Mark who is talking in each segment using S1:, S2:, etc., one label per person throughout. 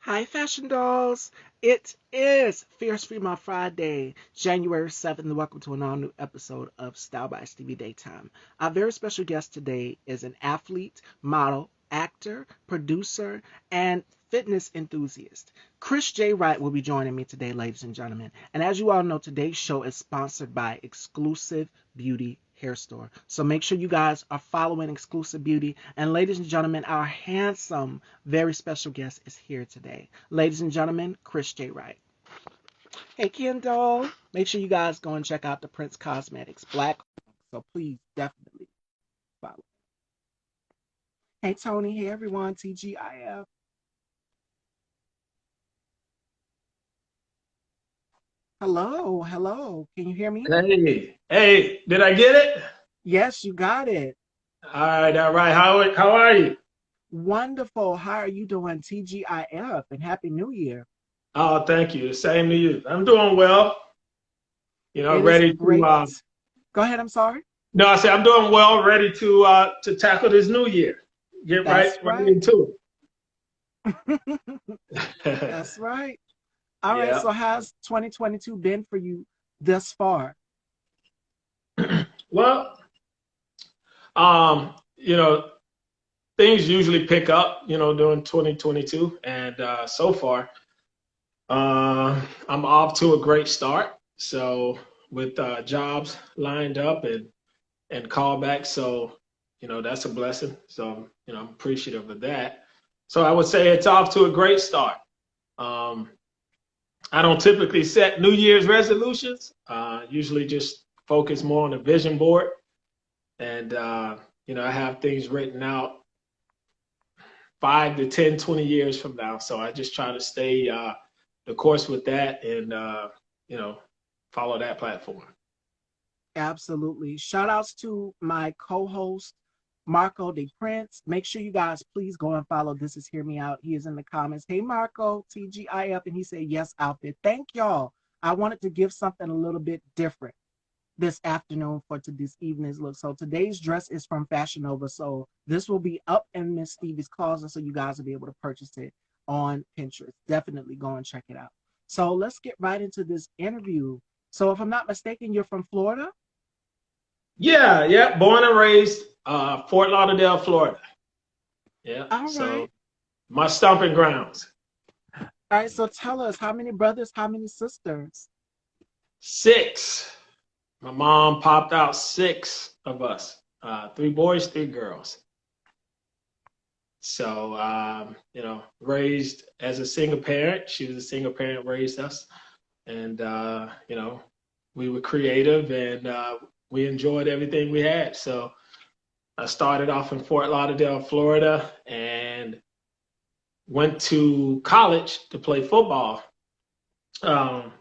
S1: Hi, Fashion Dolls. It is Fierce Female Friday, January 7th. Welcome to an all new episode of Style by Stevie Daytime. Our very special guest today is an athlete, model, actor, producer, and fitness enthusiast. Chris J. Wright will be joining me today, ladies and gentlemen. And as you all know, today's show is sponsored by Exclusive Beauty Hair Store. So make sure you guys are following Exclusive Beauty. And ladies and gentlemen, our handsome, very special guest is here today. Ladies and gentlemen, Chris J. Wright. Hey, Kendall. Make sure you guys go and check out the Prince Cosmetics Black. So please definitely follow. Hey, Tony. Hey, everyone. TGIF. Hello. Hello. Can you hear me?
S2: Hey, did I get it?
S1: Yes, you got it.
S2: All right. How are you?
S1: Wonderful. How are you doing? TGIF and Happy New Year.
S2: Oh, thank you. Same to you. I'm doing well.
S1: It is
S2: Ready to.
S1: great. Go ahead. I'm sorry.
S2: No, I said I'm doing well. Ready to tackle this new year. Get
S1: That's
S2: right
S1: right.
S2: into
S1: That's
S2: it.
S1: right. All right.
S2: Yeah.
S1: So, how's 2022 been for you thus far?
S2: Well, um, you know, things usually pick up, during 2022, and so far, I'm off to a great start. So with jobs lined up and callbacks, so that's a blessing. So I'm appreciative of that. So I would say it's off to a great start. Um, I don't typically set New Year's resolutions. Usually just focus more on the vision board, and I have things written out 5 to 10, 20 years from now. So I just try to stay the course with that and you know follow that platform.
S1: Absolutely. Shout outs to my co host, Marco De Prince. Make sure you guys please go and follow This Is Hear Me Out. He is in the comments. Hey, Marco, TGIF. And he said, yes, out there. Thank y'all. I wanted to give something a little bit different this afternoon for to this evening's look. So today's dress is from Fashion Nova. So this will be up in Miss Stevie's closet, so you guys will be able to purchase it on Pinterest. Definitely go and check it out. So let's get right into this interview. So if I'm not mistaken, you're from Florida?
S2: Yeah. Born and raised Fort Lauderdale, Florida. Yeah.
S1: All right.
S2: So my stomping grounds.
S1: All right. So tell us, how many brothers, how many sisters?
S2: Six. My mom popped out six of us. Three boys, three girls. So raised as a single parent. She was a single parent, raised us, and we were creative and we enjoyed everything we had. So I started off in Fort Lauderdale, Florida, and went to college to play football. Um,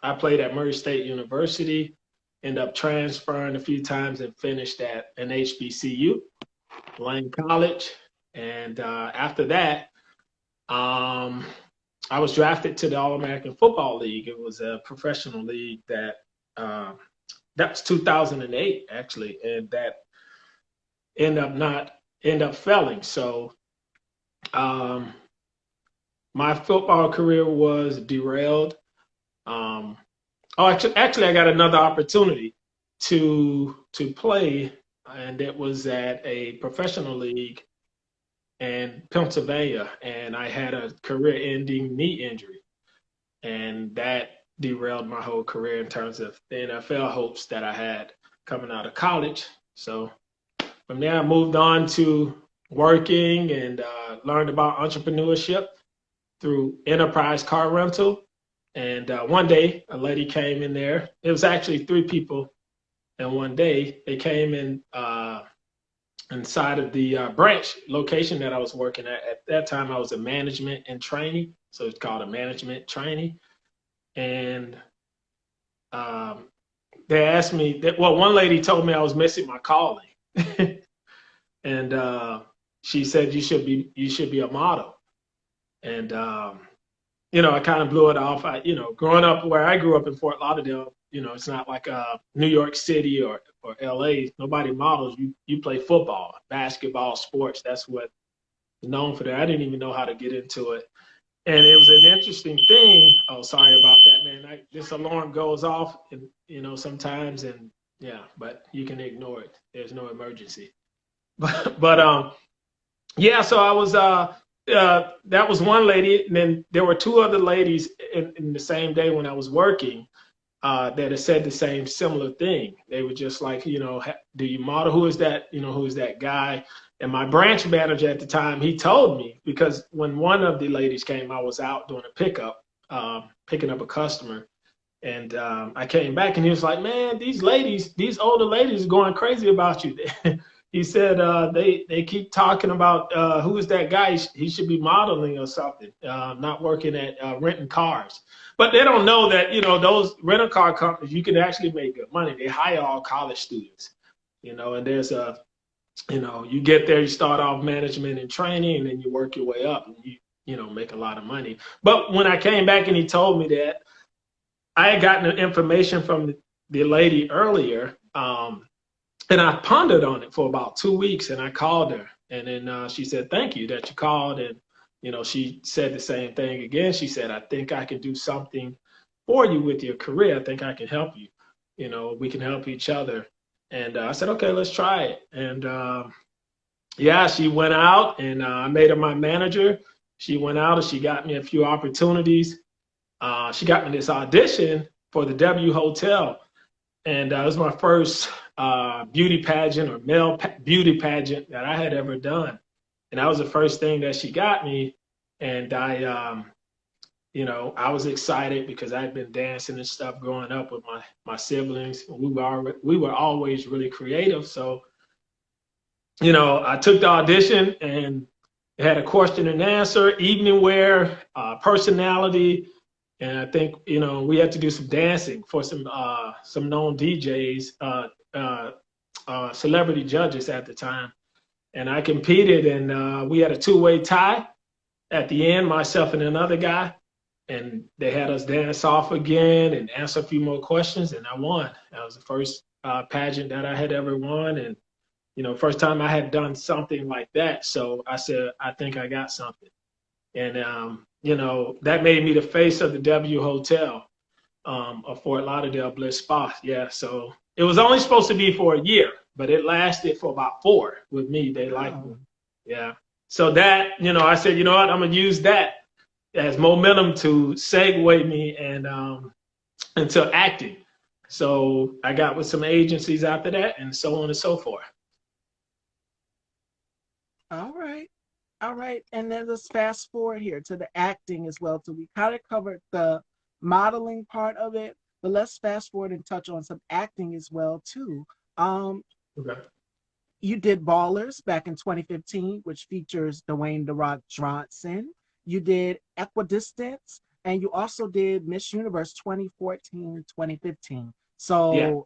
S2: I played at Murray State University, ended up transferring a few times and finished at an HBCU, Lane College. And after that, um, I was drafted to the All-American Football League. It was a professional league that was 2008 actually, and that end up failing. So um, my football career was derailed. Um, actually, I got another opportunity to play, and it was at a professional league in Pennsylvania, and I had a career-ending knee injury, and that derailed my whole career in terms of the NFL hopes that I had coming out of college. So from there, I moved on to working and learned about entrepreneurship through enterprise car rental. And one day, a lady came in there. It was actually three people. And one day, they came in inside of the branch location that I was working at. At that time, I was a management and training. So it's called a management trainee. And um, they asked me that, well, one lady told me I was missing my calling. And she said, you should be a model. And I kind of blew it off. Growing up where I grew up in Fort Lauderdale, it's not like New York City or LA. Nobody models. You play football, basketball, sports. That's what is known for there. I didn't even know how to get into it. And it was an interesting thing. Oh, sorry about that, man. This alarm goes off, and sometimes, and yeah, but you can ignore it. There's no emergency. But yeah. So I was that was one lady, and then there were two other ladies in the same day when I was working that had said the same similar thing. They were just like, do you model? Who is that? Who is that guy? And my branch manager at the time, he told me, because when one of the ladies came, I was out doing a pickup, picking up a customer. And I came back and he was like, man, these older ladies are going crazy about you. He said they keep talking about who is that guy? He should be modeling or something, not working at renting cars. But they don't know that, those rental car companies, you can actually make good money. They hire all college students, and there's you get there, you start off management and training, and then you work your way up and you make a lot of money. But when I came back and he told me that, I had gotten the information from the lady earlier, and I pondered on it for about 2 weeks, and I called her, and then she said, thank you that you called. And, she said the same thing again. She said, I think I can do something for you with your career. I think I can help you. We can help each other. And I said, okay, let's try it. And yeah, she went out, and I made her my manager. She went out and she got me a few opportunities. She got me this audition for the W Hotel. And it was my first beauty pageant or male beauty pageant that I had ever done. And that was the first thing that she got me. And I was excited because I had been dancing and stuff growing up with my siblings. We were always really creative. So, I took the audition, and it had a question and answer, evening wear, personality. And I think, we had to do some dancing for some known DJs, celebrity judges at the time. And I competed, and we had a two-way tie at the end, myself and another guy. And they had us dance off again and answer a few more questions, and I won. That was the first pageant that I had ever won. And, first time I had done something like that. So I said, I think I got something. And, that made me the face of the W Hotel of Fort Lauderdale Bliss Spa. Yeah, so it was only supposed to be for a year, but it lasted for about 4 with me. They liked me. Yeah. So that, I said, you know what, I'm going to use that as momentum to segue me and into acting. So I got with some agencies after that, and so on and so forth.
S1: All right. All right. And then let's fast forward here to the acting as well. So we kind of covered the modeling part of it, but let's fast forward and touch on some acting as well too.
S2: Okay.
S1: You did Ballers back in 2015, which features Dwayne "The Rock" Johnson. You did Equidistance, and you also did Miss Universe 2014, 2015. So
S2: Yeah.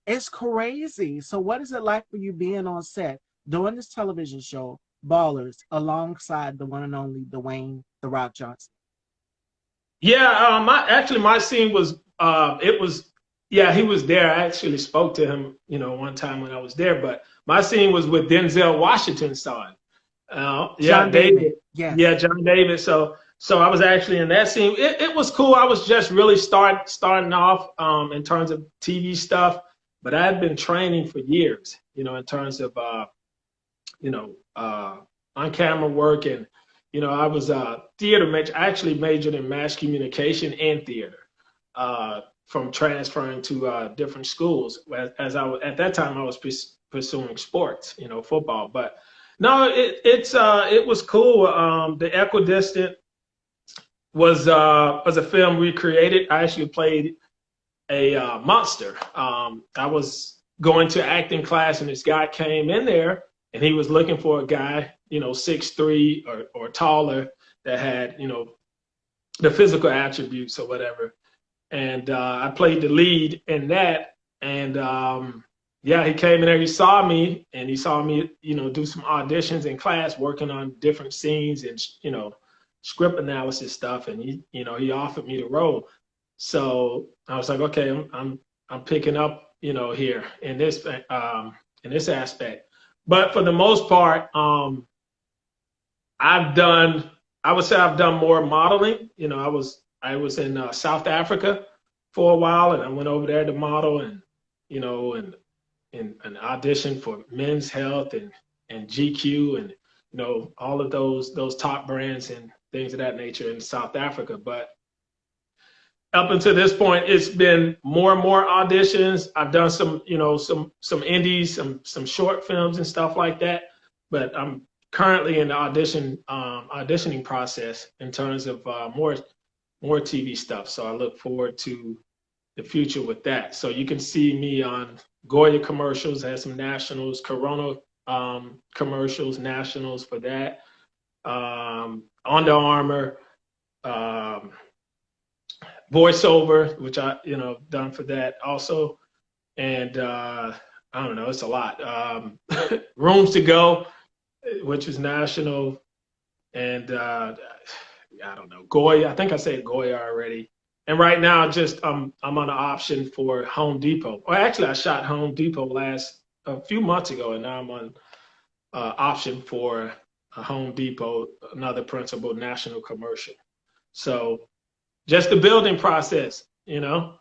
S1: it's crazy. So what is it like for you being on set doing this television show, Ballers, alongside the one and only Dwayne "The Rock" Johnson?
S2: Yeah, my scene was he was there. I actually spoke to him, one time when I was there, but my scene was with Denzel Washington's son.
S1: John David. Yes.
S2: Yeah, John David. So I was actually in that scene. It was cool. I was just really starting off in terms of TV stuff, but I had been training for years, in terms of on camera work. And I was theater major. I actually majored in mass communication and theater from transferring to different schools. As at that time I was pursuing sports, football. But no, it was cool. The Equidistant was a film we created. I actually played a monster. I was going to acting class, and this guy came in there, and he was looking for a guy, 6'3" or taller, that had, the physical attributes or whatever. And I played the lead in that. And he came in there, he saw me, and he saw me, do some auditions in class, working on different scenes and, script analysis stuff. And he offered me the role. So I was like, okay, I'm picking up, here in this aspect. But for the most part, I've done I would say I've done more modeling. You know, I was in South Africa for a while, and I went over there to model, and you know, and audition for Men's Health and GQ, and you know, all of those top brands and things of that nature in South Africa. But up until this point, it's been more and more auditions. I've done some, you know, some indies, some short films and stuff like that. But I'm currently in the auditioning process in terms of more TV stuff. So I look forward to the future with that. So you can see me on Goya commercials, has some nationals, Corona commercials, nationals for that. Under Armour. Um, Voiceover, which I, you know, done for that also. And I don't know, it's a lot. Rooms to Go, which is national. And I don't know, Goya. I think I said Goya already. And right now, just I'm on an option for Home Depot. Or actually, I shot Home Depot a few months ago, and now I'm on option for a Home Depot, another principal national commercial. So just the building process, you know?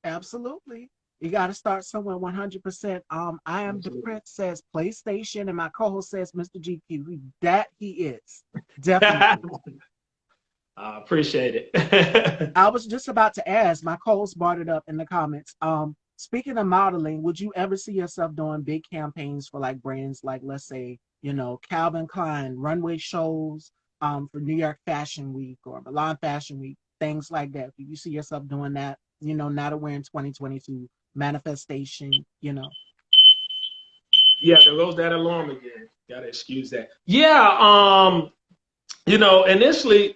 S1: Absolutely. You got to start somewhere 100%. I am the
S2: Absolutely.
S1: Prince says PlayStation, and my co-host says Mr. GQ. That he is.
S2: I
S1: Definitely.
S2: appreciate it.
S1: I was just about to ask, my co-host brought it up in the comments. Speaking of modeling, would you ever see yourself doing big campaigns for like brands like, let's say, you know, Calvin Klein, runway shows, for New York Fashion Week or Milan Fashion Week, things like that? Do you see yourself doing that, you know, now that we're in 2022, manifestation, you know?
S2: Yeah, there goes that alarm again. Gotta excuse that. Yeah, you know, initially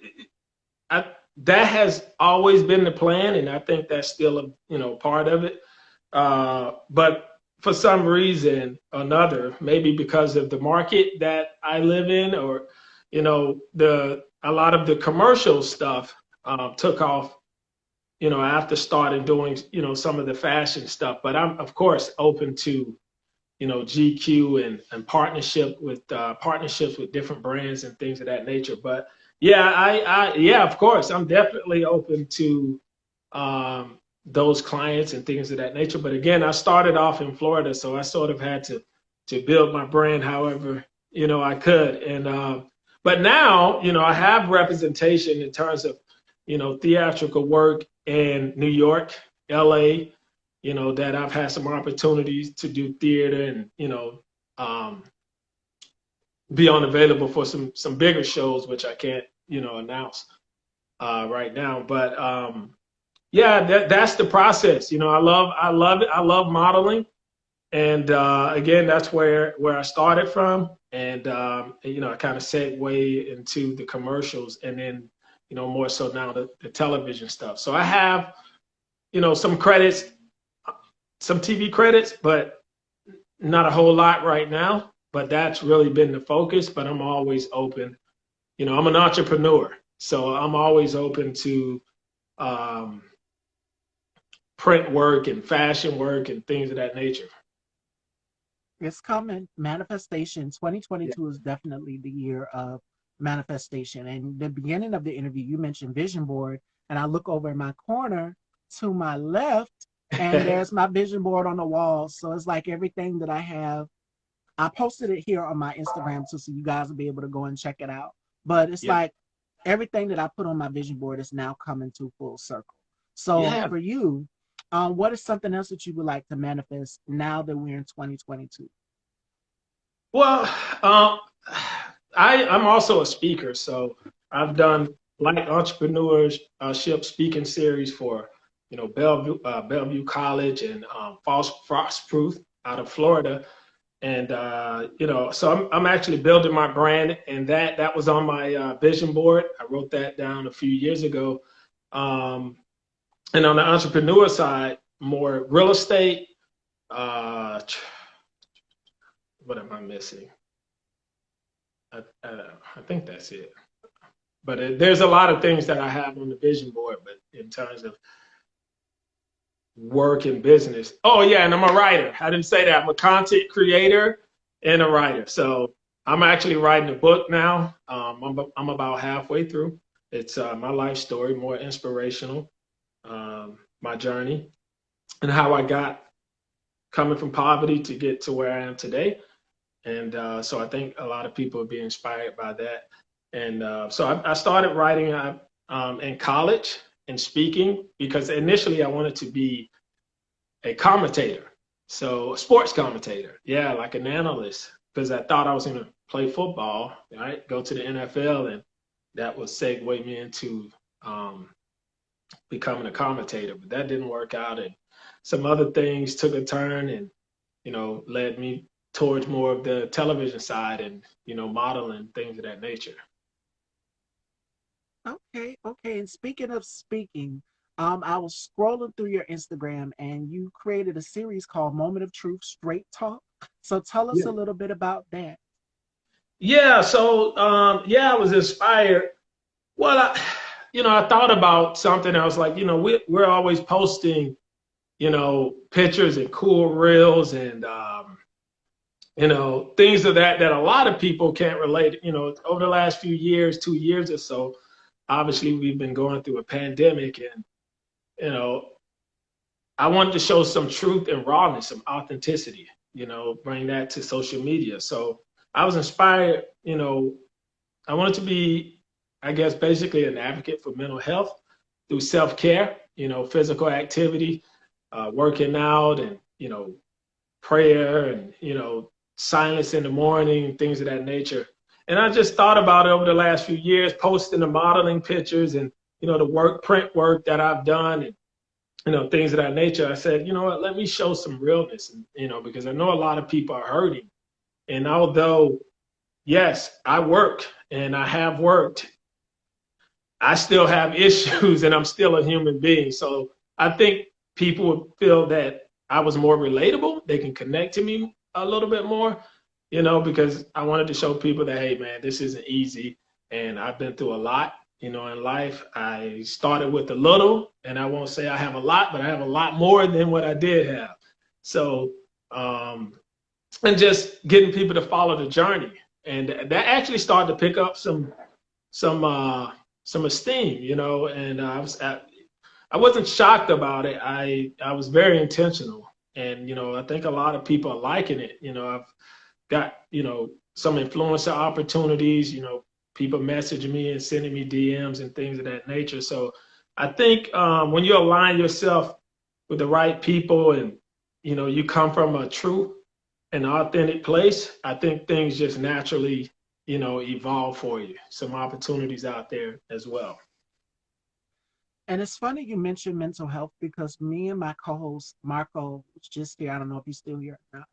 S2: I, that has always been the plan, and I think that's still a, you know, part of it. But for some reason or another, maybe because of the market that I live in, or you know, the a lot of the commercial stuff took off, you know, after started doing, you know, some of the fashion stuff. But I'm of course open to, you know, GQ and partnerships with different brands and things of that nature. But yeah, yeah, of course, I'm definitely open to those clients and things of that nature. But again, I started off in Florida, so I sort of had to build my brand however, you know, I could. And but now, you know, I have representation in terms of, you know, theatrical work in New York, LA, you know, that I've had some opportunities to do theater and, you know, um, be unavailable for some bigger shows, which I can't, you know, announce right now. But yeah, that's the process. You know, I love it. I love modeling, and again, that's where I started from, and you know, I kind of segue into the commercials, and then you know, more so now the television stuff. So I have, you know, some credits, some TV credits, but not a whole lot right now. But that's really been the focus. But I'm always open. You know, I'm an entrepreneur, so I'm always open to um, print work and fashion work and things of that nature.
S1: It's coming. Manifestation.
S2: Yeah.
S1: 2022 is definitely the year of manifestation. And the beginning of the interview, you mentioned vision board, and I look over in my corner to my left, and there's my vision board on the wall. So it's like everything that I have. I posted it here on my Instagram too, so you guys will be able to go and check it out. But it's
S2: Yeah.
S1: like everything that I put on my vision board is now coming to full circle. So
S2: Yeah.
S1: for you, what is something else that you would like to manifest now that we're in 2022?
S2: Well, um, I'm also a speaker, so I've done like entrepreneurship speaking series for, you know, Bellevue College and Frostproof out of Florida. And you know, so I'm actually building my brand, and that was on my vision board. I wrote that down a few years ago. Um, and on the entrepreneur side, more real estate. Uh, what am I missing? I think that's it. But there's a lot of things that I have on the vision board. But in terms of work and business, oh yeah, and I'm a writer. I didn't say that. I'm a content creator and a writer. So I'm actually writing a book now. I'm about halfway through. It's my life story, more inspirational, my journey, and how I got coming from poverty to get to where I am today. And so I think a lot of people will be inspired by that. And so I started writing in college and speaking because initially I wanted to be a commentator. So a sports commentator, yeah, like an analyst, because I thought I was going to play football, right? Go to the NFL, and that would segue me into um, becoming a commentator. But that didn't work out, and some other things took a turn, and led me towards more of the television side and modeling things of that nature.
S1: Okay, okay. And speaking of speaking, I was scrolling through your Instagram and you created a series called Moment of Truth Straight Talk. So tell us
S2: Yeah.
S1: a little bit about that.
S2: Yeah. So yeah, I was inspired. Well, I thought about something. I was like, we're always posting, pictures and cool reels and things of that a lot of people can't relate. Over the last few years, 2 years or so, obviously we've been going through a pandemic, and you know, I wanted to show some truth and rawness, some authenticity. Bring that to social media. So I was inspired. I wanted to be, I guess, basically an advocate for mental health through self care. Physical activity, working out, and prayer, and silence in the morning, things of that nature. And I just thought about it over the last few years, posting the modeling pictures and the print work that I've done, and things of that nature. I said, you know what, let me show some realness, and, because I know a lot of people are hurting. And although, yes, I work and I have worked, I still have issues and I'm still a human being. So I think people would feel that I was more relatable. They can connect to me a little bit more, because I wanted to show people that, hey, man, this isn't easy. And I've been through a lot, in life. I started with a little, and I won't say I have a lot, but I have a lot more than what I did have. So, and just getting people to follow the journey. And that actually started to pick up some some esteem, and I wasn't shocked about it. I was very intentional, and I think a lot of people are liking it. I've got some influencer opportunities. People messaging me and sending me DMs and things of that nature. So I think when you align yourself with the right people, and you come from a true and authentic place, I think things just naturally evolve for you. Some opportunities out there as well.
S1: And it's funny you mentioned mental health because me and my co-host Marco was just here. I don't know if he's still here or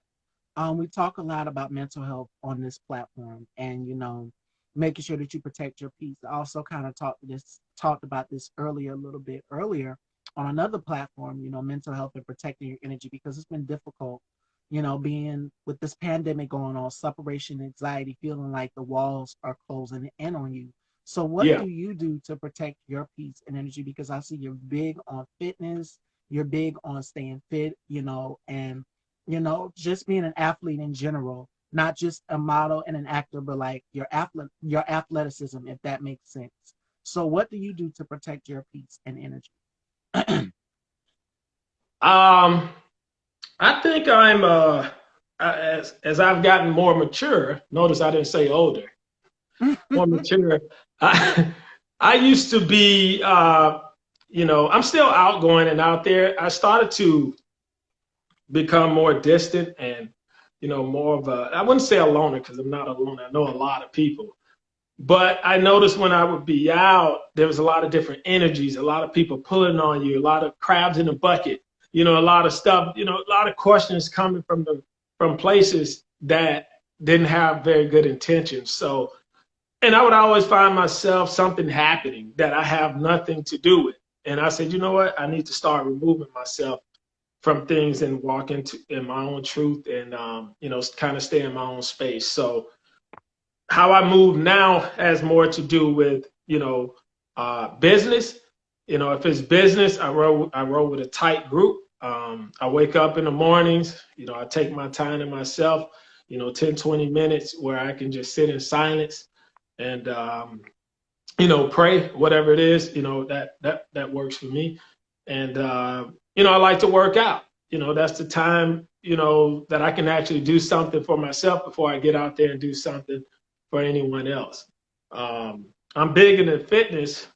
S1: not. We talk a lot about mental health on this platform, and making sure that you protect your peace. I also kind of talked about this earlier, a little bit earlier on another platform. Mental health and protecting your energy because it's been difficult. Being with this pandemic going on, separation anxiety, feeling like the walls are closing in on you. So, what
S2: Yeah.
S1: do you do to protect your peace and energy? Because I see you're big on fitness, you're big on staying fit, and just being an athlete in general, not just a model and an actor, but like your athleticism, if that makes sense. So what do you do to protect your peace and energy?
S2: Um, I think as I've gotten more mature. Notice I didn't say older. More mature. I, I used to be, I'm still outgoing and out there. I started to become more distant and, more of I wouldn't say a loner because I'm not a loner. I know a lot of people. But I noticed when I would be out, there was a lot of different energies, a lot of people pulling on you, a lot of crabs in the bucket, a lot of stuff, a lot of questions coming from places that didn't have very good intentions. So, and I would always find myself something happening that I have nothing to do with. And I said, you know what? I need to start removing myself from things and walk in my own truth, and kind of stay in my own space. So how I move now has more to do with business. If it's business, I roll with a tight group. I wake up in the mornings. I take my time to myself. 10, 20 minutes where I can just sit in silence and, pray, whatever it is, that works for me. And, I like to work out. That's the time, that I can actually do something for myself before I get out there and do something for anyone else. I'm big into fitness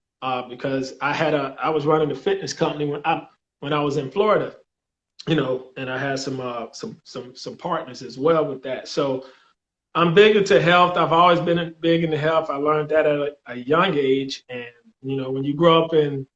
S2: because I was running a fitness company when I was in Florida, and I had some partners as well with that. So I'm big into health. I've always been big into health. I learned that at a young age. And, when you grow up in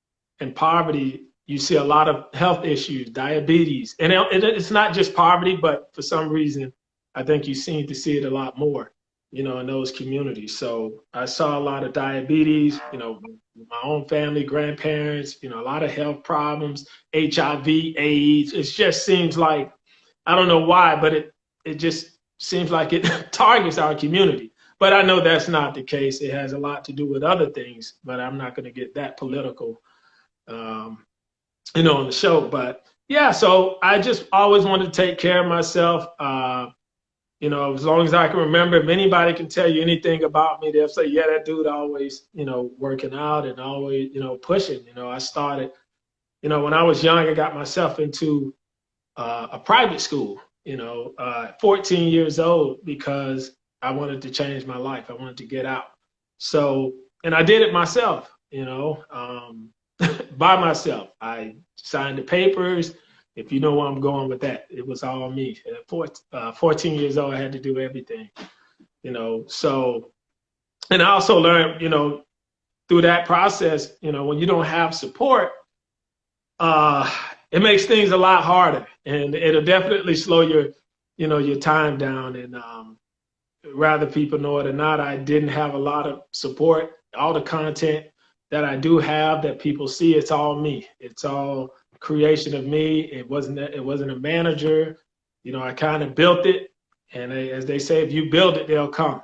S2: poverty, you see a lot of health issues, diabetes. And it's not just poverty, but for some reason, I think you seem to see it a lot more, in those communities. So I saw a lot of diabetes, my own family, grandparents, a lot of health problems, HIV, AIDS. It just seems like, I don't know why, but it just seems like it targets our community. But I know that's not the case. It has a lot to do with other things, but I'm not going to get that political, on the show. But yeah, so I just always wanted to take care of myself. As long as I can remember, if anybody can tell you anything about me, they'll say, yeah, that dude always, working out and always, pushing. I started, when I was young, I got myself into a private school, 14 years old, because I wanted to change my life. I wanted to get out. So, and I did it myself, by myself. I signed the papers. If you know where I'm going with that, it was all me. At 14 years old, I had to do everything, So, and I also learned, through that process, when you don't have support, it makes things a lot harder, and it'll definitely slow your time down. And rather people know it or not, I didn't have a lot of support. All the content that I do have that people see, it's all me. It's all creation of me. It wasn't a manager. I kind of built it, and as they say, if you build it, they'll come.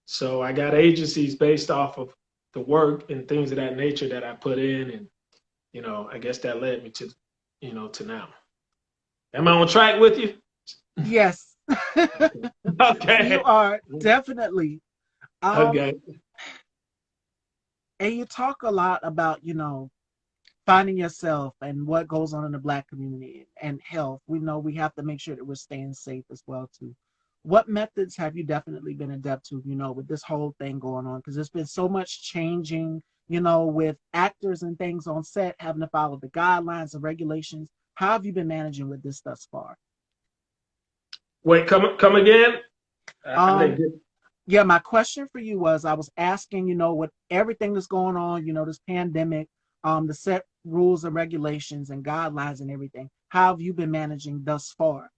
S2: So I got agencies based off of the work and things of that nature that I put in, and I guess that led me to to now. Am I on track with you?
S1: Yes.
S2: Okay.
S1: You are definitely.
S2: Okay.
S1: And you talk a lot about, finding yourself and what goes on in the Black community and health. We know we have to make sure that we're staying safe as well too. What methods have you definitely been adept to, with this whole thing going on? Because there's been so much changing, with actors and things on set having to follow the guidelines and regulations. How have you been managing with this thus far?
S2: Wait, come again?
S1: Yeah, my question for you was, I was asking, with everything that's going on, this pandemic, the set rules and regulations and guidelines and everything, how have you been managing thus far?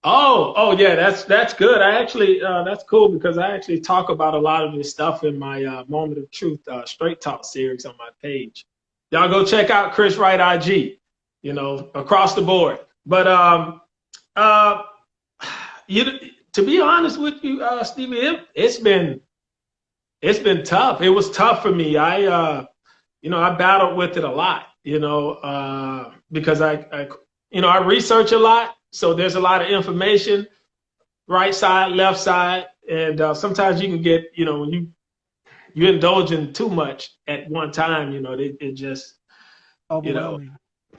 S2: Oh yeah, that's good. I actually that's cool, because I actually talk about a lot of this stuff in my Moment of Truth Straight Talk series on my page. Y'all go check out Chris Wright IG, across the board. But to be honest with you, Stevie, it's been tough. It was tough for me. I battled with it a lot, because I research a lot. So there's a lot of information, right side, left side. And sometimes you can get, when you indulge in too much at one time, it just,
S1: Overwhelming.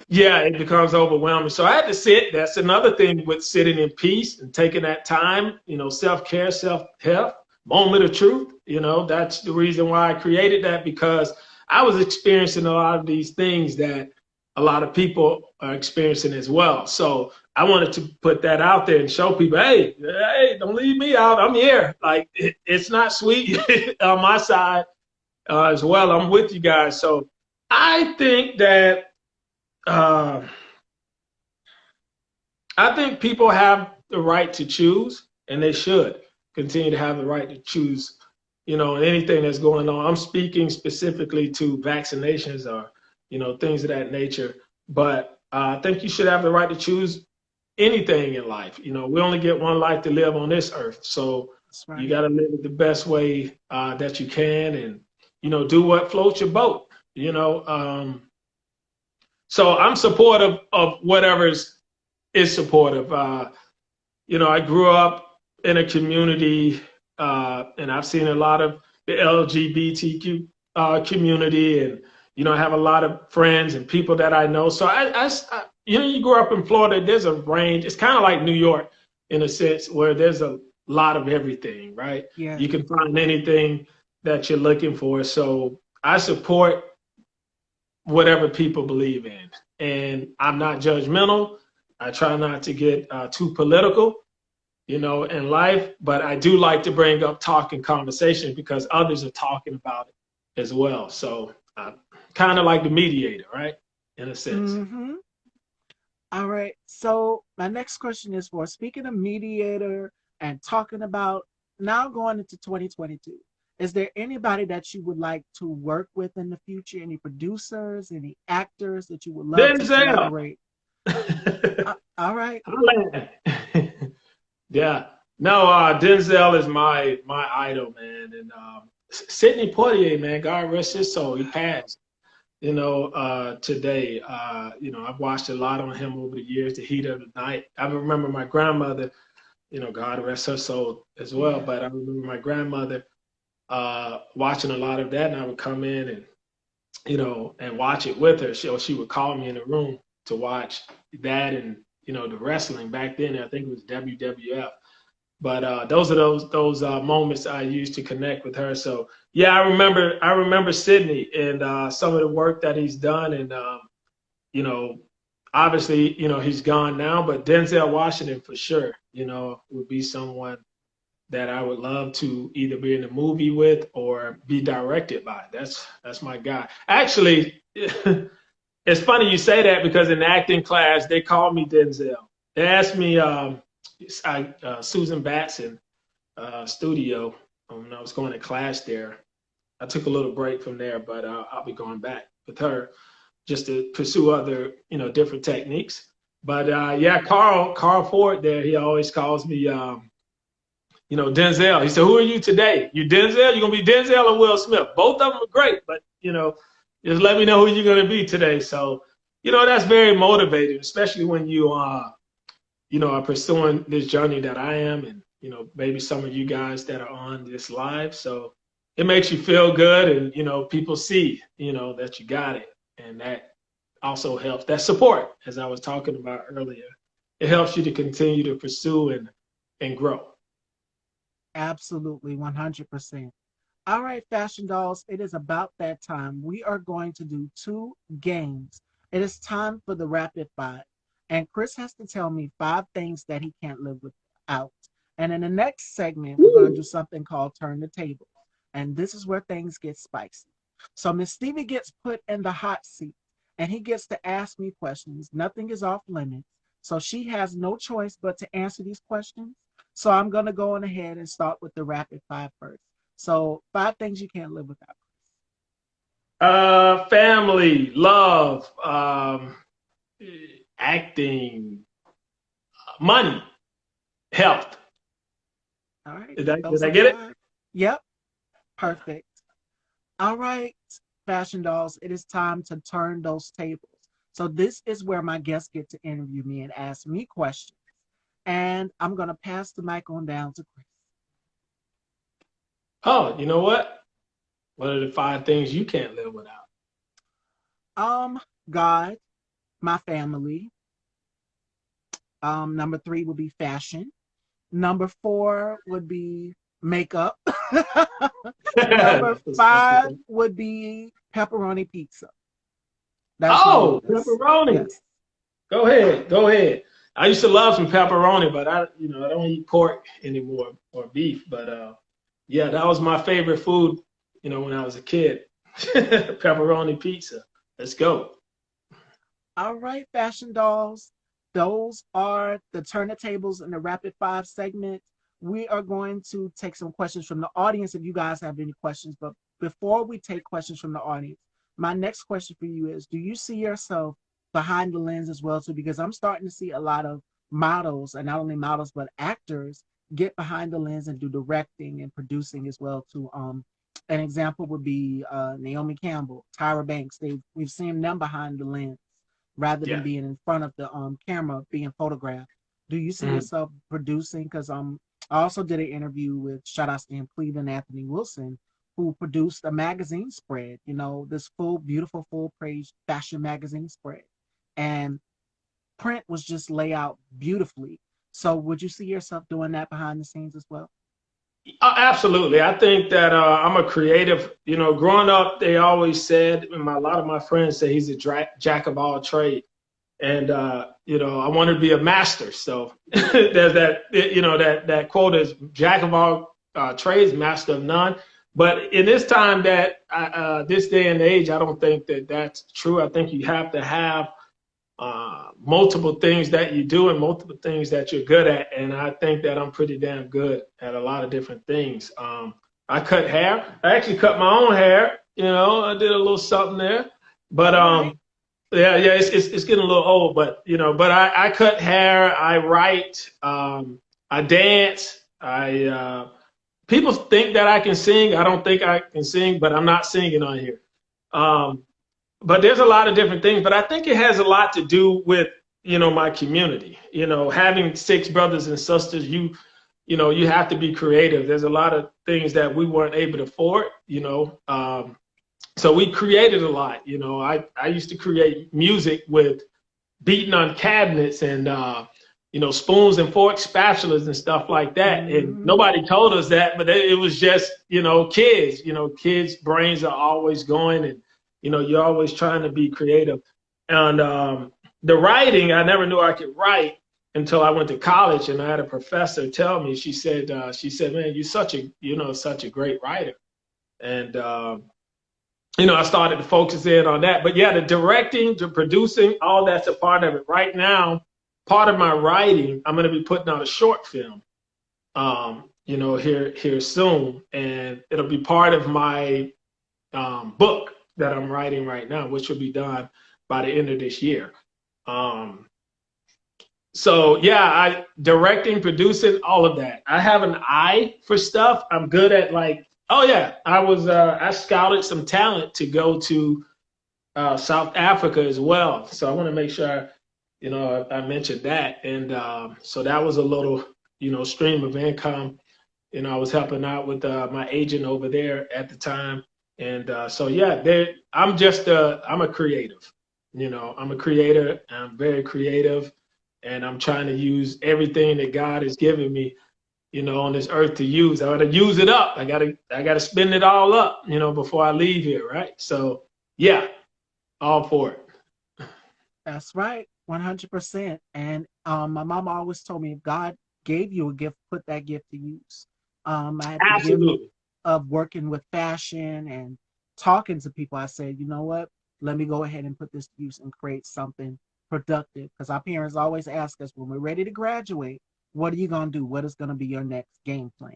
S2: Yeah, it becomes overwhelming. So I had to sit. That's another thing with sitting in peace and taking that time, self-care, self-help, moment of truth. That's the reason why I created that, because I was experiencing a lot of these things that a lot of people are experiencing as well. So I wanted to put that out there and show people, hey, don't leave me out. I'm here. Like, it's not sweet on my side as well. I'm with you guys. So I think that I think people have the right to choose, and they should continue to have the right to choose, anything that's going on. I'm speaking specifically to vaccinations or, things of that nature. But I think you should have the right to choose anything in life. We only get one life to live on this earth. So
S1: Right.
S2: You got to live it the best way that you can, and, do what floats your boat, So I'm supportive of whatever is supportive. I grew up in a community, and I've seen a lot of the LGBTQ community, and I have a lot of friends and people that I know. So you grew up in Florida. There's a range. It's kind of like New York in a sense, where there's a lot of everything, right?
S1: Yeah.
S2: You can find anything that you're looking for. So I support whatever people believe in, and I'm not judgmental. I try not to get too political, in life, but I do like to bring up talk and conversation because others are talking about it as well. So kind of like the mediator, right? In a sense.
S1: Mm-hmm. All right. So my next question is for speaking of mediator and talking about now going into 2022. Is there anybody that you would like to work with in the future? Any producers, any actors that you would love to
S2: Denzel.
S1: collaborate? All right.
S2: Yeah. No, Denzel is my idol, man. And Sidney Poitier, man, God rest his soul. He passed, today. I've watched a lot on him over the years, The Heat of the Night. I remember my grandmother, God rest her soul as well.
S1: Yeah.
S2: But I remember my grandmother watching a lot of that, and I would come in and and watch it with her. She would call me in the room to watch that, and the wrestling back then. I think it was WWF. But those are those moments I used to connect with her. So yeah, I remember Sydney and some of the work that he's done, and you know, obviously he's gone now, but Denzel Washington for sure, would be someone that I would love to either be in a movie with or be directed by. That's my guy. Actually, it's funny you say that because in the acting class they called me Denzel. They asked me, Susan Batson studio when I was going to class there. I took a little break from there, but I'll be going back with her just to pursue other different techniques. But yeah, Carl Ford there, he always calls me. Denzel. He said, "Who are you today? You Denzel? You gonna be Denzel or Will Smith? Both of them are great, but just let me know who you're gonna be today." So, that's very motivating, especially when you are pursuing this journey that I am, and maybe some of you guys that are on this live. So it makes you feel good, and people see that you got it, and that also helps. That support, as I was talking about earlier, it helps you to continue to pursue and grow.
S1: Absolutely, 100%. All right, Fashion Dolls, it is about that time. We are going to do two games. It is time for the rapid fire. And Chris has to tell me 5 things that he can't live without. And in the next segment, we're going to do something called Turn the Tables. And this is where things get spicy. So Miss Stevie gets put in the hot seat and he gets to ask me questions. Nothing is off limits. So she has no choice but to answer these questions. So I'm going to go on ahead and start with the rapid fire first. So 5 things you can't live without.
S2: Family, love, acting, money, health.
S1: All right.
S2: Did
S1: Those
S2: I
S1: are
S2: get it?
S1: 5. Yep. Perfect. All right, Fashion Dolls, it is time to turn those tables. So this is where my guests get to interview me and ask me questions. And I'm going to pass the mic on down to Chris.
S2: Oh, you know what? What are the 5 things you can't live without?
S1: God, my family. Number 3 would be fashion. Number 4 would be makeup. Number 5 would be pepperoni pizza. That's my
S2: Oh,
S1: list.
S2: pepperoni.
S1: Yes.
S2: Go ahead. Go ahead. I used to love some pepperoni, but I don't eat pork anymore or beef. But yeah, that was my favorite food, when I was a kid. Pepperoni pizza. Let's go.
S1: All right, Fashion Dolls. Those are the turn the tables in the rapid 5 segment. We are going to take some questions from the audience if you guys have any questions. But before we take questions from the audience, my next question for you is, do you see yourself behind the lens as well too? Because I'm starting to see a lot of models, and not only models, but actors get behind the lens and do directing and producing as well too. An example would be Naomi Campbell, Tyra Banks. We've seen them behind the lens rather than
S2: Yeah.
S1: being in front of the camera being photographed. Do you see
S2: Mhm.
S1: yourself producing? Because I also did an interview with shout outs to him, Cleveland Anthony Wilson, who produced a magazine spread, this full, beautiful, full page fashion magazine spread. And print was just laid out beautifully. So would you see yourself doing that behind the scenes as well?
S2: Absolutely. I think that I'm a creative. Growing up, they always said, and a lot of my friends say he's a jack of all trades. And I want to be a master. So there's that. That quote is jack of all trades, master of none. But in this time this day and age, I don't think that that's true. I think you have to have multiple things that you do and multiple things that you're good at. And I think that I'm pretty damn good at a lot of different things. I cut hair. I actually cut my own hair. I did a little something there. But yeah, it's getting a little old. But I cut hair. I write. I dance. People think that I can sing. I don't think I can sing, but I'm not singing on here. But there's a lot of different things. But I think it has a lot to do with, my community. Having 6 brothers and sisters, you have to be creative. There's a lot of things that we weren't able to afford, so we created a lot. I used to create music with beating on cabinets and, spoons and forks, spatulas and stuff like that. And nobody told us that, but it was just, kids. Kids' brains are always going, and you're always trying to be creative. And the writing, I never knew I could write until I went to college, and I had a professor tell me. She said, "Man, you're such a great writer." And I started to focus in on that. But yeah, the directing, the producing, all that's a part of it. Right now, part of my writing, I'm going to be putting out a short film, here soon, and it'll be part of my book that I'm writing right now, which will be done by the end of this year. So yeah, directing, producing, all of that. I have an eye for stuff. I'm good at I scouted some talent to go to South Africa as well. So I want to make sure, I mentioned that. And so that was a little, stream of income. I was helping out with my agent over there at the time. And so, yeah, I'm a creative. I'm a creator. I'm very creative. And I'm trying to use everything that God has given me, on this earth to use. I got to use it up. I got to spend it all up, before I leave here, right? So, yeah, all for it.
S1: That's right, 100%. And my mama always told me, if God gave you a gift, put that gift to use. I had the gift of working with fashion and talking to people. I said, you know what? Let me go ahead and put this to use and create something productive. Because our parents always ask us, when we're ready to graduate, what are you going to do? What is going to be your next game plan?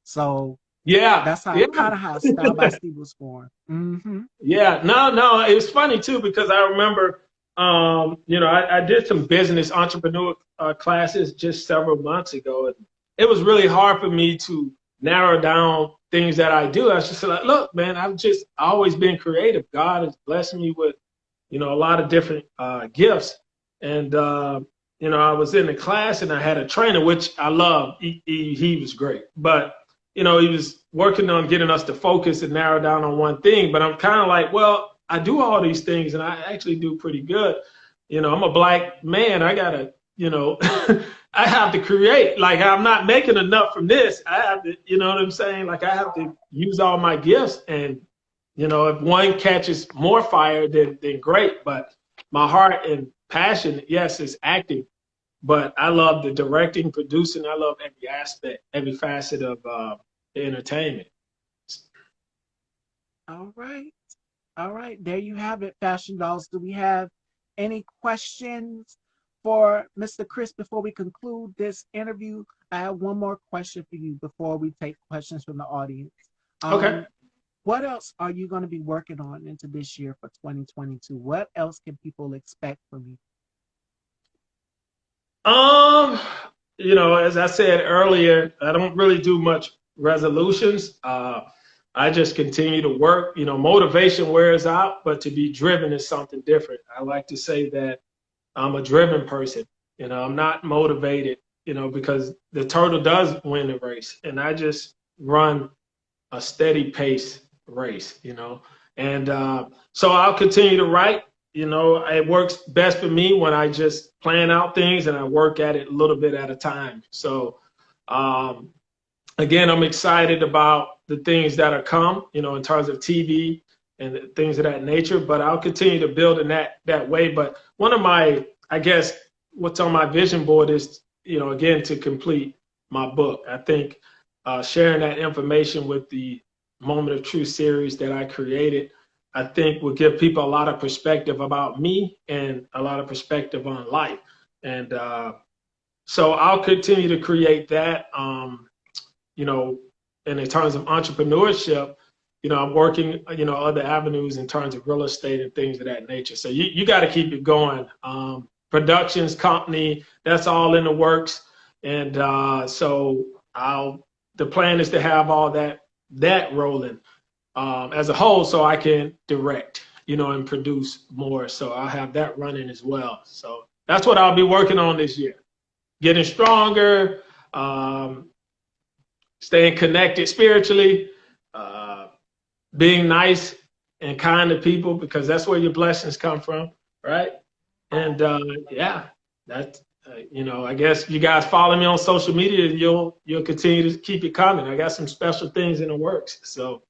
S1: So
S2: yeah,
S1: that's kind of how Style by Steve was born. Mm-hmm.
S2: Yeah, no, it was funny too, because I remember, I did some business entrepreneur classes just several months ago. And it was really hard for me to narrow down things that I do. I was just like, look, man, I've just always been creative. God has blessed me with, a lot of different gifts. And, I was in the class and I had a trainer, which I loved. He was great. But, he was working on getting us to focus and narrow down on one thing. But I'm kind of like, well, I do all these things and I actually do pretty good. I'm a Black man. I got to, I have to create. Like, I'm not making enough from this. I have to, you know what I'm saying? Like, I have to use all my gifts. And, if one catches more fire, then great. But my heart and passion, yes, is acting. But I love the directing, producing. I love every aspect, every facet of the entertainment.
S1: All right. All right. There you have it, Fashion Dolls. Do we have any questions for Mr. Chris before we conclude this interview? I have one more question for you before we take questions from the audience.
S2: Okay.
S1: What else are you going to be working on into this year for 2022? What else can people expect from you?
S2: As I said earlier, I don't really do much resolutions. I just continue to work. Motivation wears out, but to be driven is something different. I like to say that I'm a driven person. I'm not motivated because the turtle does win the race, and I just run a steady pace race, and so I'll continue to write. It works best for me when I just plan out things and I work at it a little bit at a time. So um, again, I'm excited about the things that are come, in terms of TV and things of that nature. But I'll continue to build in that way. But one of my, I guess, what's on my vision board is, again, to complete my book. I think sharing that information with the Moment of Truth series that I created, I think will give people a lot of perspective about me and a lot of perspective on life. And so I'll continue to create that. And in terms of entrepreneurship, I'm working, other avenues in terms of real estate and things of that nature. So you got to keep it going. Productions company, that's all in the works. And so the plan is to have all that rolling as a whole, so I can direct, and produce more. So I'll have that running as well. So that's what I'll be working on this year. Getting stronger, staying connected spiritually, being nice and kind to people, because that's where your blessings come from, right? And yeah, that's I guess you guys follow me on social media, and you'll continue to keep it coming. I got some special things in the works, so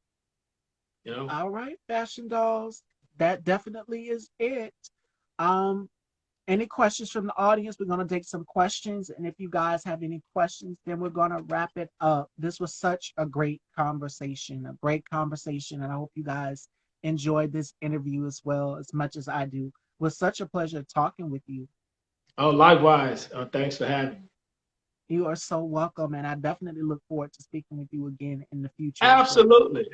S1: All right, Fashion Dolls, that definitely is it. Any questions from the audience? We're going to take some questions. And if you guys have any questions, then we're going to wrap it up. This was such a great conversation. And I hope you guys enjoyed this interview as well as much as I do. It was such a pleasure talking with you.
S2: Oh, likewise. Thanks for having me.
S1: You are so welcome. And I definitely look forward to speaking with you again in the future.
S2: Absolutely.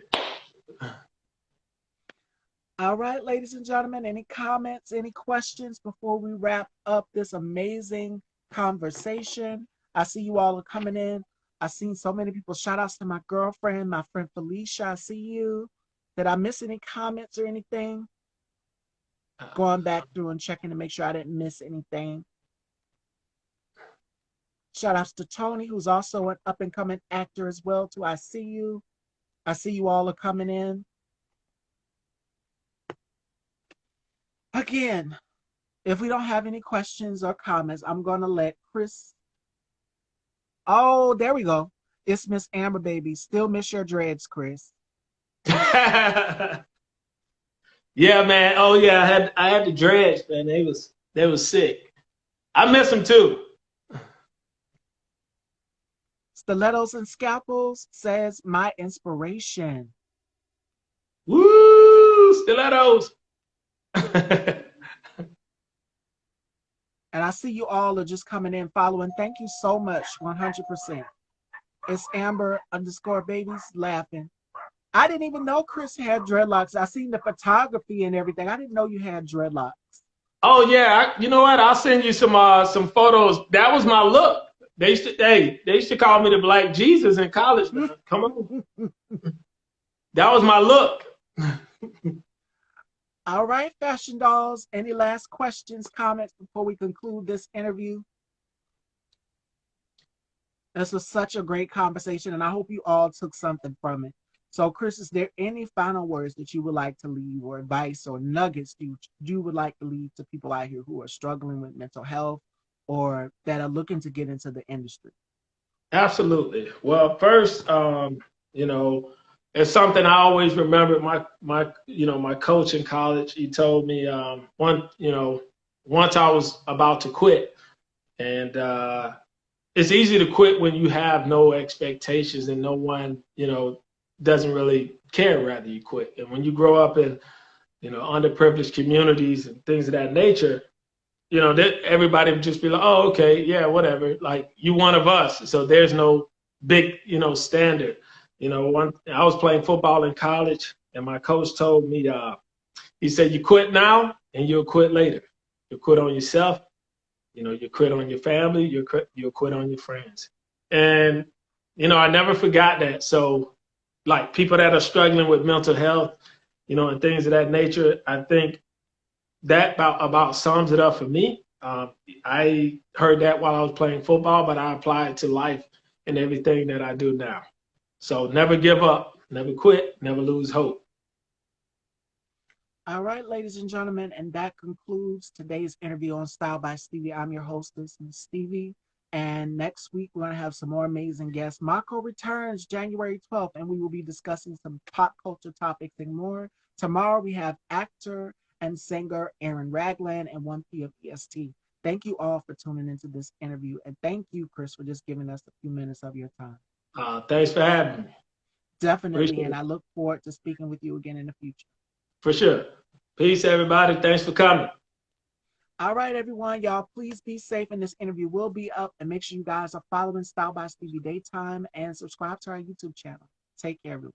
S1: All right, ladies and gentlemen, any comments, any questions before we wrap up this amazing conversation? I see you all are coming in. I've seen so many people. Shout outs to my girlfriend, my friend Felicia. I see you. Did I miss any comments or anything? Going back through and checking to make sure I didn't miss anything. Shout outs to Tony, who's also an up and coming actor as well, too. I see you. I see you all are coming in. Again, if we don't have any questions or comments, I'm going to let Chris. Oh, there we go. It's Miss Amber, baby. Still miss your dreads, Chris.
S2: Yeah, man. Oh, yeah. I had the dreads, man. They was sick. I miss them too.
S1: Stilettos and Scalpels says my inspiration.
S2: Woo! Stilettos.
S1: And I see you all are just coming in, following. Thank you so much, 100%. It's Amber _ babies laughing. I didn't even know Chris had dreadlocks. I seen the photography and everything. I didn't know you had dreadlocks.
S2: Oh yeah, you know what? I'll send you some photos. That was my look. They used to call me the Black Jesus in college. Come on, that was my look.
S1: All right, Fashion Dolls. Any last questions, comments before we conclude this interview? This was such a great conversation, and I hope you all took something from it. So, Chris, is there any final words that you would like to leave, or advice or nuggets you would like to leave to people out here who are struggling with mental health or that are looking to get into the industry?
S2: Absolutely. Well, first, it's something I always remember. My coach in college, he told me once I was about to quit, and it's easy to quit when you have no expectations and no one doesn't really care whether you quit. And when you grow up in underprivileged communities and things of that nature, that everybody would just be like, oh, okay, yeah, whatever. Like, you one of us. So there's no big standard. I was playing football in college, and my coach told me, he said, you quit now and you'll quit later. You'll quit on yourself. You'll quit on your family. You'll quit on your friends. And, I never forgot that. So, like, people that are struggling with mental health, and things of that nature, I think that about sums it up for me. I heard that while I was playing football, but I apply it to life and everything that I do now. So never give up, never quit, never lose hope.
S1: All right, ladies and gentlemen, and that concludes today's interview on Style by Stevie. I'm your hostess, Miss Stevie. And next week, we're going to have some more amazing guests. Mako returns January 12th, and we will be discussing some pop culture topics and more. Tomorrow, we have actor and singer Aaron Ragland at 1 p.m. EST. Thank you all for tuning into this interview. And thank you, Chris, for just giving us a few minutes of your time.
S2: Thanks for having me.
S1: Definitely.
S2: Appreciate
S1: And
S2: it.
S1: I look forward to speaking with you again in the future.
S2: For sure. Peace, everybody. Thanks for coming.
S1: All right, everyone. Y'all, please be safe. And this interview will be up. And make sure you guys are following Style by Stevie Daytime and subscribe to our YouTube channel. Take care, everyone.